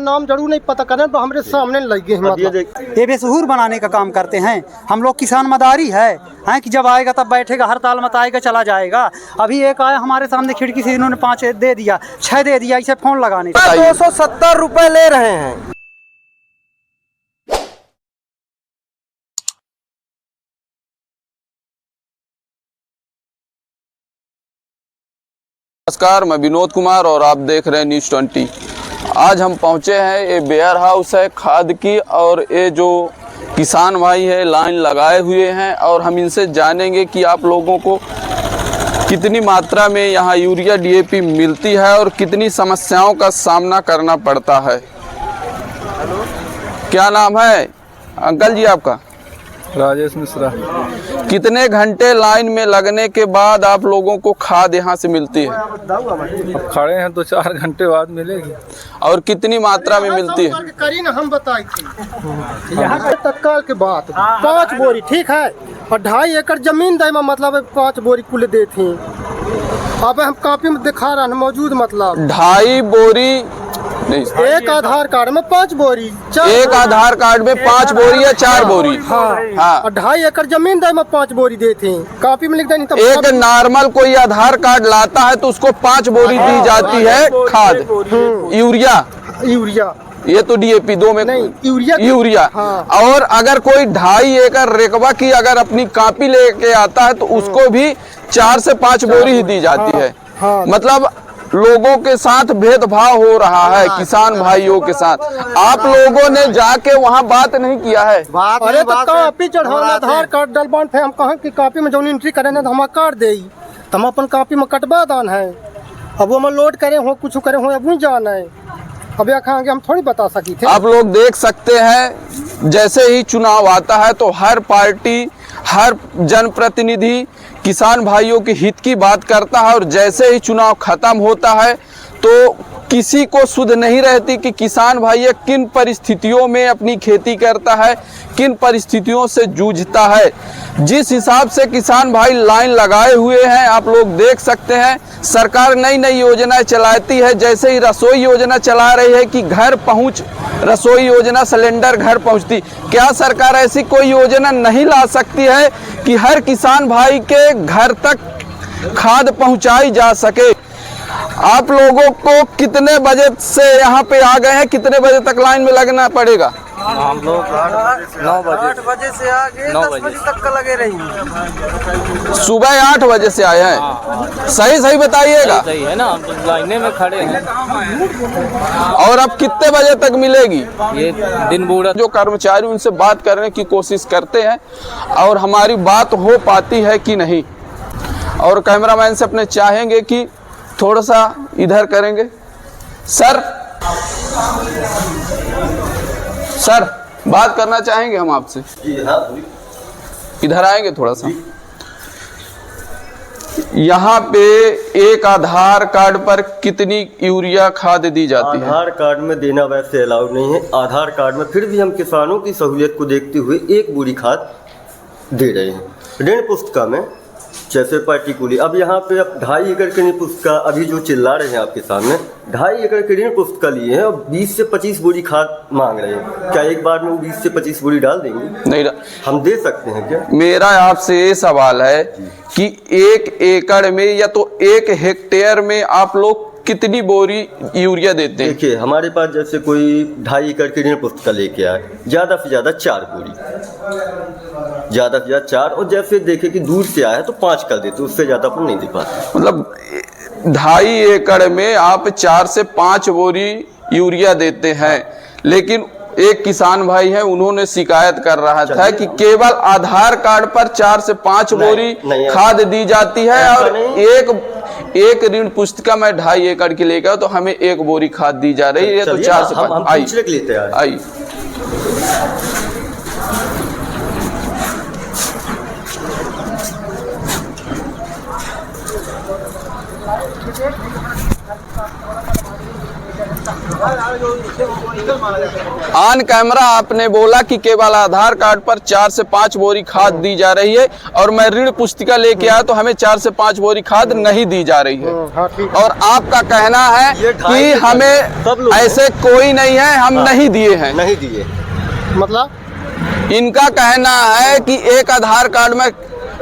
नाम जरूर नहीं पता करें तो हमारे सामने लगे हैं। मतलब ये बेसहूर बनाने का काम करते हैं। हम लोग किसान मदारी है कि जब आएगा तब बैठेगा, हड़ताल मत आएगा चला जाएगा। अभी एक आया हमारे सामने खिड़की से, इन्होंने 5 दे दिया, 6 दे दिया, इसे फोन लगाने 270 रुपए ले रहे हैं। नमस्कार, मैं विनोद कुमार और आप देख रहे हैं न्यूज़ 20। आज हम पहुंचे हैं, ये वेयर हाउस है खाद की, और ये जो किसान भाई है लाइन लगाए हुए हैं और हम इनसे जानेंगे कि आप लोगों को कितनी मात्रा में यहाँ यूरिया डीएपी मिलती है और कितनी समस्याओं का सामना करना पड़ता है। क्या नाम है अंकल जी आपका? राजेश मिश्रा। कितने घंटे लाइन में लगने के बाद आप लोगों को खाद यहाँ से मिलती है? अब खड़े हैं तो 4 घंटे बाद मिलेगी। और कितनी मात्रा में मिलती है? करी ना हम बताए थे यहाँ के तत्काल के बाद 5 बोरी ठीक है, और 2.5 एकड़ जमीन दे में मतलब 5 बोरी कुल दे थी। अब हम कॉपी में दिखा रहे हैं मौजूद, मतलब 2.5 बोरी नहीं, एक आधार कार्ड में 5 बोरी, एक आधार कार्ड में 5 बोरी या 4 बोरी। हाँ, और 2.5 एकड़ जमीन दे में 5 बोरी देते हैं। कॉपी में लिख देनी। तो एक नॉर्मल कोई आधार कार्ड लाता है तो उसको 5 बोरी दी जाती है खाद। यूरिया ये तो डीएपी दो में नहीं, यूरिया। हाँ। और अगर कोई 2.5 एकड़ रेकबा की अगर अपनी कॉपी लेके आता है तो उसको भी 4 से 5 बोरी ही दी जाती है। मतलब लोगों के साथ भेदभाव हो रहा है, किसान भाइयों के साथ। आप लोगों ने जाके वहाँ बात नहीं किया है? अरे तो कॉपी चढ़ाना, आधार कार्ड डलवान थे। हम कहा कि कॉपी में जो एंट्री करें ना तो हम कार्ड दे, हम अपन कॉपी में कटवा दान है। अब वो हम लोड करे हो, कुछ करे हो, अब नहीं जाना है। अब आगे हम थोड़ी बता सकी थे। आप लोग देख सकते हैं, जैसे ही चुनाव आता है तो हर पार्टी, हर जनप्रतिनिधि किसान भाइयों के हित की बात करता है, और जैसे ही चुनाव खत्म होता है तो किसी को सुध नहीं रहती कि किसान भाई किन परिस्थितियों में अपनी खेती करता है, किन परिस्थितियों से जूझता है। जिस हिसाब से किसान भाई लाइन लगाए हुए हैं, आप लोग देख सकते हैं। सरकार नई नई योजनाएं चलाती है, जैसे ही रसोई योजना चला रही है कि घर पहुंच रसोई योजना, सिलेंडर घर पहुंचती। क्या सरकार ऐसी कोई योजना नहीं ला सकती है कि हर किसान भाई के घर तक खाद पहुंचाई जा सके? आप लोगों को कितने बजे से यहाँ पे आ गए हैं, कितने बजे तक लाइन में लगना पड़ेगा? हम लोग 8 बजे से आगे 10 बजे तक का लगे रहेंगे। सुबह 8 बजे से आए हैं। सही बताइएगा। सही है ना, हम तो लाइने में खड़े हैं। और अब कितने बजे तक मिलेगी? ये दिन बूढ़ा। जो कर्मचारी उनसे बात करने की कोशिश करते हैं और हमारी बात हो पाती है कि नहीं। और कैमरामैन से अपने चाहेंगे कि थोड़ा सा इधर करेंगे। सर बात करना चाहेंगे हम आपसे। इधर आएंगे थोड़ा सा। यहाँ पे एक आधार कार्ड पर कितनी यूरिया खाद दी जाती है? आधार कार्ड में देना वैसे अलाउड नहीं है। आधार कार्ड में फिर भी हम किसानों की सहूलियत को देखते हुए 1 बोरी खाद दे रहे हैं। ऋण पुस्तिका में जैसे पर्टिकुलर अब यहाँ पे अब 2.5 एकड़ की ऋण पुस्तिका अभी जो चिल्ला रहे हैं आपके सामने, 2.5 एकड़ की ऋण पुस्तिका लिए हैं और 20 से 25 बोरी खाद मांग रहे हैं। क्या एक बार में वो 20 से 25 बोरी डाल देंगे? नहीं, हम दे सकते हैं क्या? मेरा आपसे ये सवाल है कि 1 एकड़ में या तो 1 हेक्टेयर में आप लोग कितनी बोरी यूरिया देते हैं? देखिए, हमारे पास जैसे कोई 2.5 एकड़ की ऋण पुस्तिका लेके आए, ज़्यादा से ज़्यादा 4 बोरी, ज़्यादा से ज़्यादा 4, और जैसे देखे कि दूर से आया तो 5 कर देते, उससे ज़्यादा अपन नहीं दे पाते। मतलब 2.5 एकड़ में आप 4 से 5 बोरी यूरिया देते हैं। लेकिन एक किसान भाई है, उन्होंने शिकायत कर रहा था कि केवल आधार कार्ड पर 4 से 5 बोरी खाद दी जाती है, और एक ऋण पुस्तिका में 2.5 एकड़ की लेकर तो हमें 1 बोरी खाद दी जा रही है। तो 4 से 5 आई। ऑन कैमरा आपने बोला कि केवल आधार कार्ड पर 4 से 5 बोरी खाद दी जा रही है और मैं ऋण पुस्तिका लेके आया तो हमें 4 से 5 बोरी खाद नहीं दी जा रही है। हाँ, ठीक। और आपका कहना है ये ढाई कि से हमें सब लोग ऐसे कोई नहीं है, हम नहीं दिए हैं। नहीं दिए, मतलब इनका कहना है कि एक आधार कार्ड में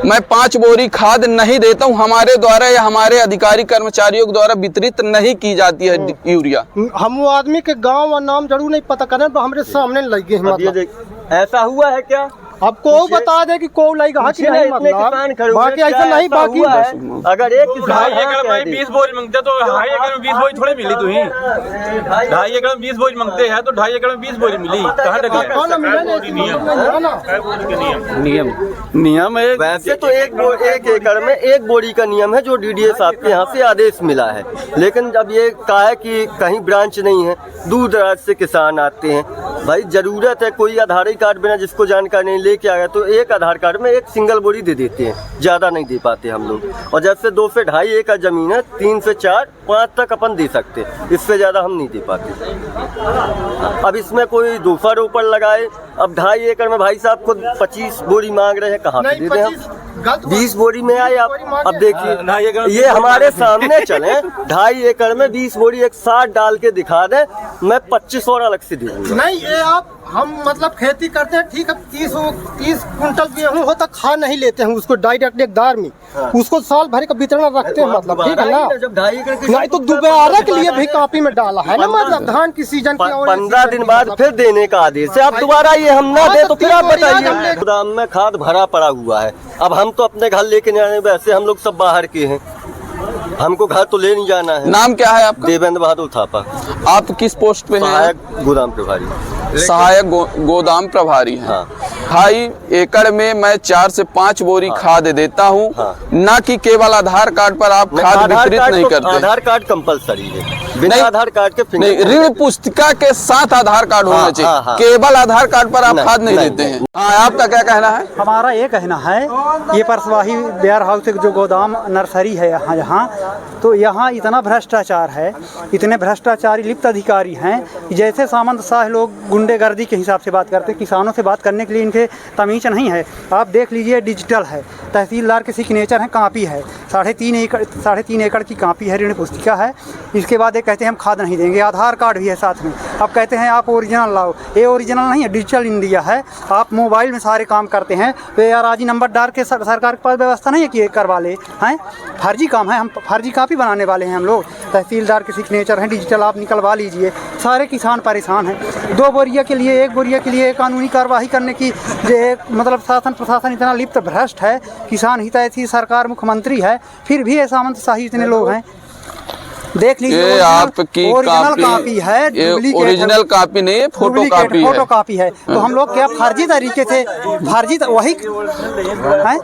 मैं 5 बोरी खाद नहीं देता हूं, हमारे द्वारा या हमारे अधिकारी कर्मचारियों द्वारा वितरित नहीं की जाती है यूरिया। हम वो आदमी के गांव और नाम जरूर नहीं पता करें तो हमारे सामने लगे हैं। अब ये मतलब देख ऐसा हुआ है क्या? अब को बता दे कि को लगेगा कि नहीं, इतने किसान खड़े मतलब हुए, बाकी ऐसा क्या नहीं, ऐसा बाकी हुआ है? अगर एक किसान ढाई हाँ एकड़ कह में दे। 20 बोरी मांगते तो 2.5 एकड़ में 20 बोरी थोड़ी मिली तुही। 2.5 एकड़ में 20 बोरी मांगते हैं तो 2.5 एकड़ में 20 बोरी मिली, कहाँ लगे? कौन मिले नहीं, ऐसी मतलब नहीं है ना। नियम है। वैसे तो एक एकड़ में 1 बोरी का नियम है जो डीडीए साहब के यहाँ से आदेश मिला है, लेकिन जब ये कहा है कि कहीं ब्रांच नहीं है, दूर दराज से किसान आते हैं, भाई जरूरत है, कोई आधार कार्ड बिना जिसको जानकारी नहीं लेके आया तो एक आधार कार्ड में 1 सिंगल बोरी दे देते हैं, ज़्यादा नहीं दे पाते हम लोग। और जैसे 2 से 2.5 एकड़ ज़मीन है, 3 से 4, 5 तक अपन दे सकते, इससे ज़्यादा हम नहीं दे पाते। अब इसमें कोई दूसरा ऊपर लगाए, अब 2.5 एकड़ में भाई साहब खुद 25 बोरी मांग रहे हैं, कहाँ से दे दें हम? 20 बोरी में आए आप। अब देखिए ये हमारे सामने चले, 2.5 एकड़ में 20 बोरी एक साथ डाल के दिखा दें, मैं 25 और अलग से दे दूंगा। नहीं, ये आप हम मतलब खेती करते हैं, ठीक है, 30 कुंटल गेहूँ हो तक खा नहीं लेते हैं उसको डायरेक्ट एक दार में, उसको साल भर का वितरण रखते हैं, मतलब ठीक है ना। जब 2.5 एकड़ की नहीं तो दोबारा के लिए भी कापी में डाला है ना, मतलब धान की सीजन की और 15 दिन बाद फिर देने का आदेश है। अब दोबारा ये हम ना दे तो फिर आप बताइए। गोदाम में खाद भरा पड़ा हुआ है, अब हम तो अपने घर लेके नहीं जाने, वैसे हम लोग सब बाहर के हैं, हमको घर तो ले नहीं जाना है। नाम क्या है आपका? देवेंद्र बहादुर थापा, आप किस पोस्ट पे हैं? सहायक गोदाम प्रभारी। सहायक गोदाम प्रभारी हैं। हाँ। 2.5 एकड़ में मैं 4 से 5 बोरी खाद देता हूँ, हाँ। न कि केवल आधार कार्ड पर आप खाद वितरित नहीं करते। आधार कार्ड कंपलसरी है, बिना नहीं, आधार कार्ड के नहीं, ऋण पुस्तिका के साथ आधार कार्ड होना हाँ, चाहिए, हाँ, हाँ। केवल आधार कार्ड पर आप नहीं, खाद नहीं नहीं, देते नहीं। हैं। हाँ, आपका क्या कहना है? हमारा ये कहना है, ये परसवाही वेयर हाउस के जो गोदाम नर्सरी है यहाँ तो यहाँ इतना भ्रष्टाचार है, इतने भ्रष्टाचारी लिप्त अधिकारी हैं कि जैसे सामंत शाह लोग गुंडेगर्दी के हिसाब से बात करते हैं, किसानों से बात करने के लिए इनके तमीज़ नहीं है। आप देख लीजिए, डिजिटल है, तहसीलदार के सिग्नेचर है, कापी है, 3.5 एकड़ की कापी है, ऋण पुस्तिका है। इसके बाद ये कहते हैं हम खाद नहीं देंगे, आधार कार्ड भी है साथ में। अब कहते हैं आप ओरिजिनल लाओ, ये ओरिजिनल नहीं है, डिजिटल इंडिया है, आप मोबाइल में सारे काम करते हैं तो यार आज ही नंबर डाल के सरकार के पास व्यवस्था नहीं है कि ये करवा ले हैं। फर्जी काम है, हम फर्जी कापी बनाने वाले हैं हम लोग। तहसीलदार के सिग्नेचर हैं, डिजिटल आप निकलवा लीजिए। सारे किसान परेशान हैं, 2 बोरिया के लिए 1 बोरिया के लिए कानूनी कार्रवाई करने की मतलब शासन प्रशासन इतना लिप्त भ्रष्ट है। किसान हितैषी सरकार मुख्यमंत्री है, फिर भी ये सामंतशाही इतने लोग हैं। देख लीजिए, ये आपकी कापी है, ये ओरिजिनल कापी नहीं है, फोटो कापी है। फोटो कापी है तो हम लोग क्या फर्जी तरीके से वही है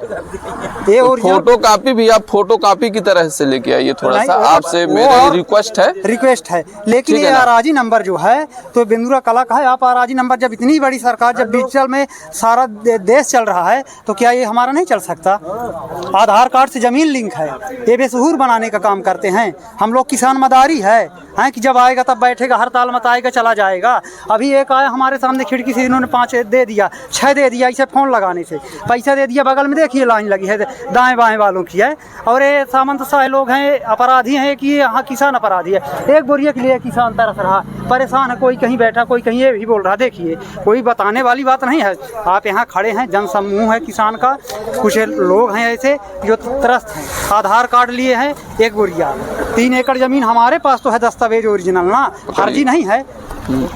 ये फोटो कापी भी आप फोटो कापी की तरह से लेके आइए। थोड़ा सा आपसे मेरा रिक्वेस्ट है, लेकिन ये आराजी नंबर जो है तो बेंदुरा कला का है। आप आराजी नंबर, जब इतनी बड़ी सरकार, जब डिजिटल में सारा देश चल रहा है तो क्या ये हमारा नहीं चल सकता? आधार कार्ड से जमीन लिंक है, ये बेसहूर बनाने का काम करते हैं। हम लोग किसान मदारी है कि जब आएगा तब बैठेगा, हर ताल मत आएगा चला जाएगा। अभी एक आया हमारे सामने खिड़की से, इन्होंने 5 दे दिया, 6 दे दिया, इसे फ़ोन लगाने से पैसा दे दिया। बगल में देखिए लाइन लगी है दाएं बाएं वालों की है, और ये सामंत शाह लोग हैं, अपराधी हैं कि यहाँ किसान अपराधी है। 1 बोरिया के लिए किसान तरस रहा, परेशान है, कोई कहीं बैठा, कोई कहीं ये भी बोल रहा। देखिए कोई बताने वाली बात नहीं है। आप यहाँ खड़े हैं, जन समूह है किसान का, कुछ लोग हैं ऐसे जो त्रस्त हैं, आधार कार्ड लिए हैं 1 बोरिया, 3 एकड़ ज़मीन हमारे पास तो है, दस्तावेज ओरिजिनल ना, फर्जी नहीं है।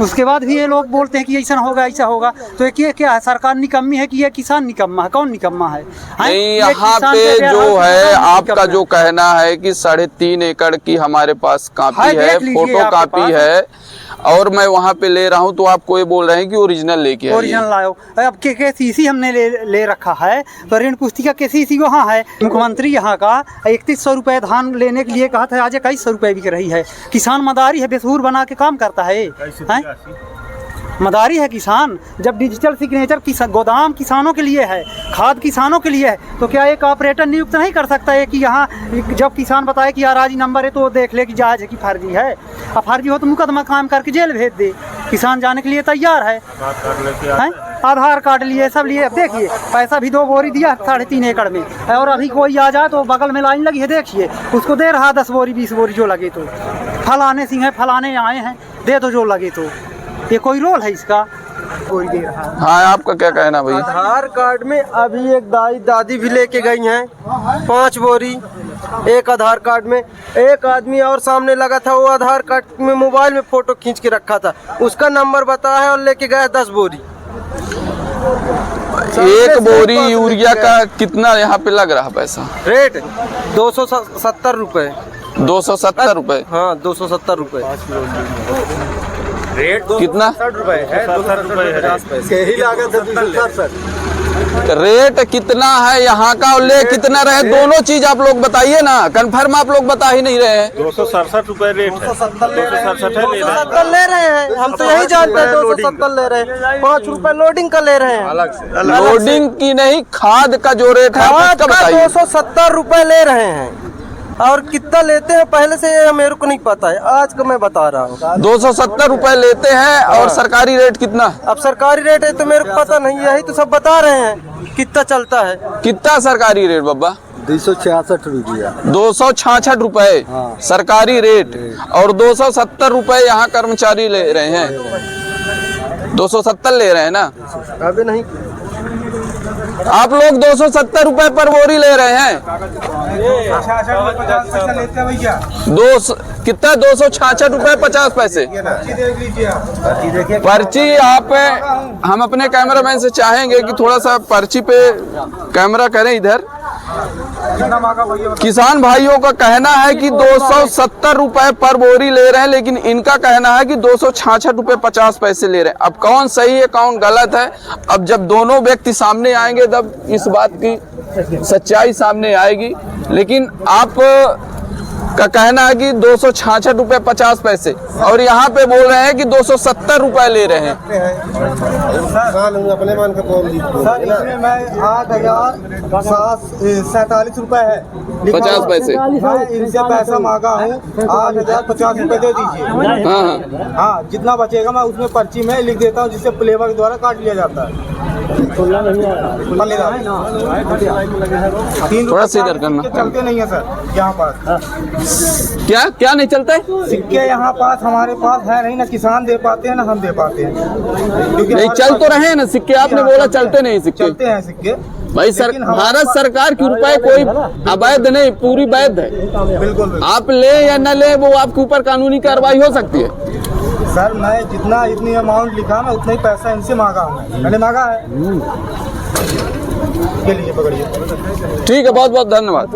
उसके बाद भी ये लोग बोलते हैं कि ऐसा होगा ऐसा होगा। तो ये क्या है, सरकार निकम्मी है कि ये किसान निकम्मा है? कौन निकम्मा है? नहीं, यहाँ पे जो है आपका जो कहना है कि 3.5 एकड़ की हमारे पास कापी है, फोटो कापी है, और मैं वहाँ पे ले रहा हूँ तो आपको ये बोल रहे हैं कि ओरिजिनल लेके आइए। ओरिजिनल लाओ। अब KCC हमने ले रखा है, तो ऋण पुस्तिका KCC वहाँ है। मुख्यमंत्री यहाँ का 3100 रुपये धान लेने के लिए कहा था, आज 2100 रुपये बिक रही है। किसान मदारी है, बेसहूर बना के काम करता है। मदारी है किसान। जब डिजिटल सिग्नेचर गोदाम किसानों के लिए है, खाद किसानों के लिए है, तो क्या एक ऑपरेटर नियुक्त नहीं कर सकता है कि यहाँ जब किसान बताए कि आराजी नंबर है तो वो देख ले कि जायज़ है कि फर्जी है। अब फर्जी हो तो मुकदमा काम करके जेल भेज दे। किसान जाने के लिए तैयार है। आधार कार्ड लिए, सब लिए। अब देखिए पैसा भी 2 बोरी दिया 3.5 एकड़ में, और अभी कोई आ जाए तो बगल में लाइन लगी है, देखिए उसको दे रहा 10 बोरी 20 बोरी जो लगे तो। फलाने सिंह है, फलाने आए हैं, दे दो जो लगे तो। ये कोई रोल है इसका? बोरी दे रहा है। हाँ, आपका क्या कहना भैया? आधार कार्ड में अभी एक दादी भी लेके गई हैं 5 बोरी एक आधार कार्ड में। एक आदमी और सामने लगा था, वो आधार कार्ड में मोबाइल में फोटो खींच के रखा था, उसका नंबर बताया है और लेके गया 10 बोरी। एक बोरी यूरिया का कितना यहाँ पे लग रहा पैसा? रेट 270 रुपए। 270 रुपए? हाँ, 270 रुपए। रेट कितना? 60 रुपए है, 250 पैसे यही लागत है 260। रेट कितना है यहाँ का और ले कितना रहे? दोनों चीज आप लोग बताइए ना, कंफर्म आप लोग बता ही नहीं रहे हैं। 267 रुपए रेट है। 270 ले रहे हैं, हम तो यही जानते हैं 270 ले रहे हैं। 5 रुपए लोडिंग का ले रहे हैं। अलग से लोडिंग की नहीं, खाद का जो रेट है खाद उसका का बताइए। 270 रुपए ले रहे हैं, और कितना लेते हैं पहले से ये मेरे को नहीं पता है, आज का मैं बता रहा हूँ। 270 रुपए लेते हैं, और सरकारी रेट कितना? अब सरकारी रेट है तो मेरे को पता नहीं, यही तो सब बता रहे हैं कितना चलता है। कितना सरकारी रेट बाबा? 266 रुपया। 266 रुपए सरकारी रेट, और 270 रुपए यहाँ कर्मचारी ले रहे हैं। 270 ले रहे हैं ना? अभी नहीं, आप लोग 270 रुपए पर बोरी ले रहे हैं। कितना? 266 रुपए 50 पैसे पर्ची। आप हम अपने कैमरामैन से चाहेंगे कि थोड़ा सा पर्ची पे कैमरा करें इधर। किसान भाइयों का कहना है कि 270 रुपए पर बोरी ले रहे हैं, लेकिन इनका कहना है कि 266 रुपए 50 पैसे ले रहे हैं। अब कौन सही है कौन गलत है, अब जब दोनों व्यक्ति सामने आएंगे तब इस बात की सच्चाई सामने आएगी। लेकिन आप का कहना है कि 266 रुपए 50 पैसे, और यहाँ पे बोल रहे हैं कि 270 रुपए ले रहे हैं। अपने मन का बोल सर, इसमें मैं 8,047 रुपए है 50 पैसे। मैं इनसे पैसा मांगा हूँ 8,050 रुपए दे दीजिए। हाँ, हाँ, जितना बचेगा मैं उसमें पर्ची में लिख देता हूँ, जिससे प्लेवर के द्वारा काट लिया जाता है। थोड़ा सा इधर करना। चलते नहीं है सर यहाँ पास। क्या क्या नहीं चलता है? सिक्के यहाँ पास हमारे पास है नहीं, ना किसान दे पाते हैं ना हम दे पाते हैं। नहीं, चल तो रहे हैं ना सिक्के, आपने बोला चलते नहीं सिक्के। चलते हैं सिक्के भाई भारत सरकार की रुपए कोई अवैध नहीं, पूरी वैध है। बिल्कुल। आप ले या न ले, वो आपके ऊपर कानूनी कार्रवाई हो सकती है। सर मैं जितनी अमाउंट लिखा मैं उतना ही पैसा इनसे मांगा हूँ, मैंने मांगा है। के लिए पकड़िए। ठीक है, बहुत बहुत धन्यवाद।